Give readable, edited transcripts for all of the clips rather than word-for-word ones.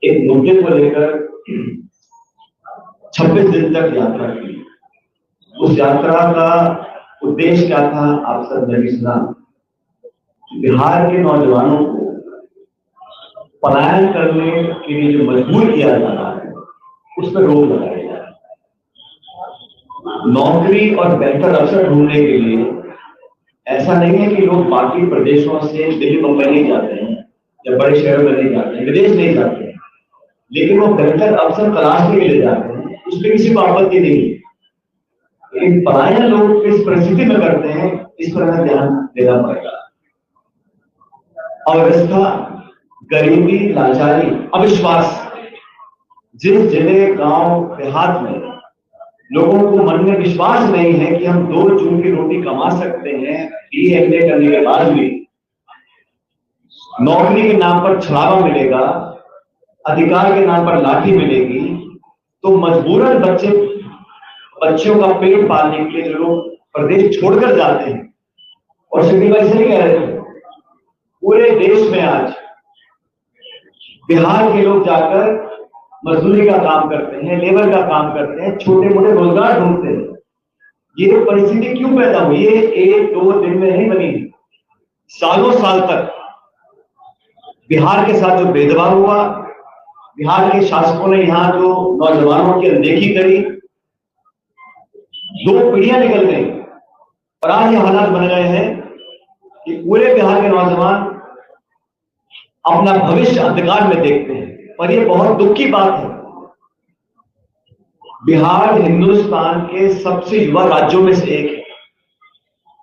एक मुद्दे को लेकर 26 दिन तक यात्रा की। उस यात्रा का उद्देश्य क्या था, आप सब ने भी सुना। बिहार के नौजवानों को पलायन करने के लिए जो मजबूर किया जा रहा है, उस पर रोक लगाई जाए। नौकरी और बेहतर अवसर ढूंढने के लिए ऐसा नहीं है कि लोग बाकी प्रदेशों से दिल्ली मुंबई नहीं जाते हैं या बड़े शहरों में नहीं जाते हैं, विदेश नहीं जाते हैं, लेकिन वो बेहतर अवसर तलाशने के लिए जाते हैं। उसमें किसी को आपत्ति नहीं है, लेकिन पलायन लोग किस परिस्थिति में करते हैं, इस पर हमें ध्यान देना पड़ेगा। अव्यवस्था, गरीबी, लाचारी, अविश्वास, जिस जिले, गांव, देहात में लोगों को मन में विश्वास नहीं है कि हम 2 जून की रोटी कमा सकते हैं, BA करने के बाद भी नौकरी के नाम पर छलावा मिलेगा, अधिकार के नाम पर लाठी मिलेगी, तो मजबूरन बच्चों का पेट पालने के लिए जो लोग प्रदेश छोड़कर जाते हैं। और सिद्धि भाई से नहीं कह रहे थे, पूरे देश में आज बिहार के लोग जाकर मजदूरी का काम करते हैं, लेबर का काम करते हैं, छोटे मोटे रोजगार ढूंढते हैं। ये परिस्थिति क्यों पैदा हुई? ये 1-2 दिन में नहीं बनी, सालों साल तक बिहार के साथ जो भेदभाव हुआ, बिहार के शासकों ने यहाँ जो नौजवानों की अनदेखी करी, 2 पीढ़ियां निकल गई और आज ये हालात बन गए हैं कि पूरे बिहार के नौजवान अपना भविष्य अंधकार में देखते हैं। और ये बहुत दुख की बात है। बिहार हिंदुस्तान के सबसे युवा राज्यों में से एक है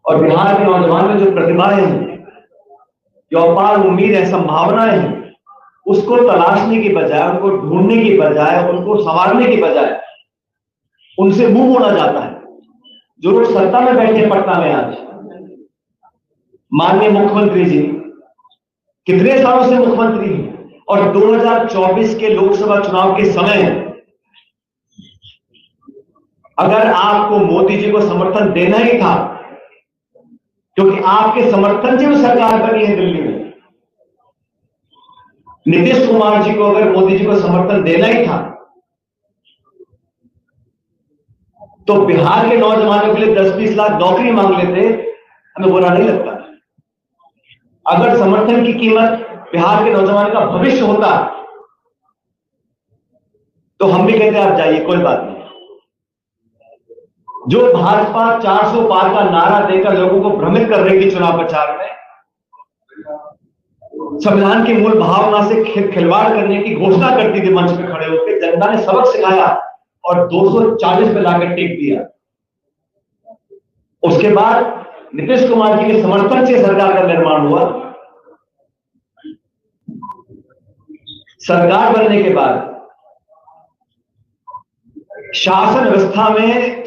और बिहार के नौजवान में जो प्रतिभाएं हैं, जो अपार उम्मीद है, संभावनाएं हैं, उसको तलाशने की बजाय, उनको ढूंढने की बजाय, उनको संवारने की बजाय उनसे मुंह मोड़ा जाता है। जो लोग सत्ता में बैठे पटना में आज, माननीय मुख्यमंत्री जी कितने सालों से मुख्यमंत्री हैं और 2024 के लोकसभा चुनाव के समय अगर आपको मोदी जी को समर्थन देना ही था, क्योंकि आपके समर्थन से वो सरकार बनी है दिल्ली में, नीतीश कुमार जी को अगर मोदी जी को समर्थन देना ही था, तो बिहार के नौजवानों के लिए 10-20 लाख नौकरी मांग लेते, हमें बुरा नहीं लगता। अगर समर्थन की कीमत बिहार के नौजवान का भविष्य होता तो हम भी कहते आप जाइए, कोई बात नहीं। जो भाजपा 400 पार का नारा देकर लोगों को भ्रमित कर रही थी चुनाव प्रचार में, संविधान की मूल भावना से खिलवाड़ करने की घोषणा करती थी मंच पे खड़े होकर, जनता ने सबक सिखाया और 240 पे लाकर टेक दिया। उसके बाद नीतीश कुमार जी के समर्थन से सरकार का निर्माण हुआ। सरकार बनने के बाद शासन व्यवस्था में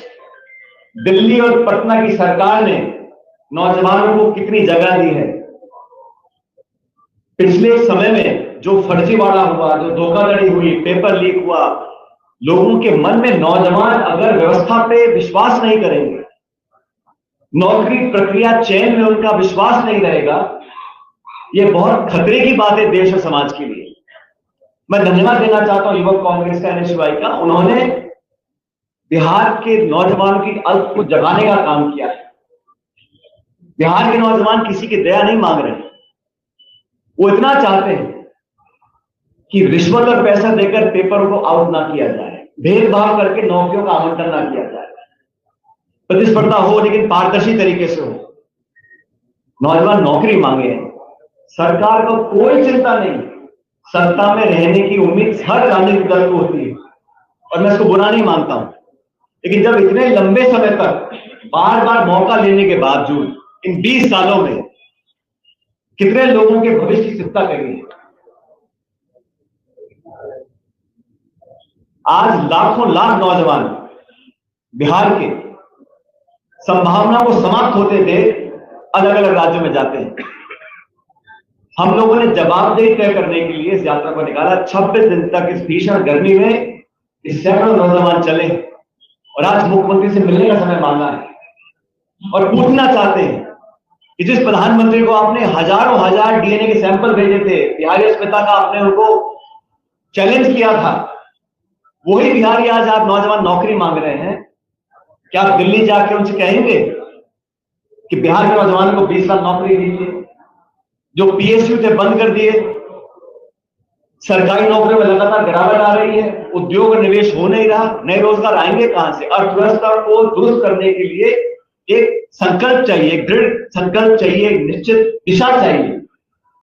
दिल्ली और पटना की सरकार ने नौजवानों को कितनी जगह दी है। पिछले समय में जो फर्जीवाड़ा हुआ, जो धोखाधड़ी हुई, पेपर लीक हुआ, लोगों के मन में नौजवान अगर व्यवस्था पे विश्वास नहीं करेंगे, नौकरी प्रक्रिया चयन में उनका विश्वास नहीं रहेगा, यह बहुत खतरे की बात है देश और समाज के लिए। मैं धन्यवाद देना चाहता हूं युवक कांग्रेस का, NSY का। उन्होंने बिहार के नौजवानों की अल्प को जगाने का काम किया है। बिहार के नौजवान किसी की दया नहीं मांग रहे, वो इतना चाहते हैं कि रिश्वत और पैसा देकर पेपर को आउट ना किया जाए, भेदभाव करके नौकरियों का आवंटन ना किया जाए, प्रतिस्पर्धा हो लेकिन पारदर्शी तरीके से हो। नौजवान नौकरी मांगे, सरकार को कोई चिंता नहीं, सत्ता में रहने की उम्मीद हर राजनीतिक दल को होती है और मैं इसको बुरा नहीं मानता हूं, लेकिन जब इतने लंबे समय तक बार बार मौका लेने के बावजूद इन 20 सालों में कितने लोगों के भविष्य की चिंता करी है। आज लाखों लाख नौजवान बिहार के संभावना को समाप्त होते देख अलग अलग राज्यों में जाते हैं। हम लोगों ने जवाबदेही तय करने के लिए इस यात्रा को निकाला। 26 दिन तक इस भीषण गर्मी में इस सैकड़ों नौजवान चले और आज मुख्यमंत्री से मिलने का समय मांगा है और पूछना चाहते हैं कि जिस प्रधानमंत्री को आपने हजारों हजार DNA के सैंपल भेजे थे, बिहारी अस्मिता का आपने उनको चैलेंज किया था, वही बिहारी आज आप नौजवान नौकरी मांग रहे हैं। क्या आप दिल्ली जाके उनसे कहेंगे कि बिहार के नौजवान को 20 साल नौकरी दीजिए? जो पीएसयू थे बंद कर दिए, सरकारी नौकरियों में लगातार गिरावट आ रही है, उद्योग और निवेश हो नहीं रहा, नए रोजगार आएंगे कहां से? अर्थव्यवस्था को दुरुस्त करने के लिए एक संकल्प चाहिए, एक दृढ़ संकल्प चाहिए, एक निश्चित दिशा चाहिए।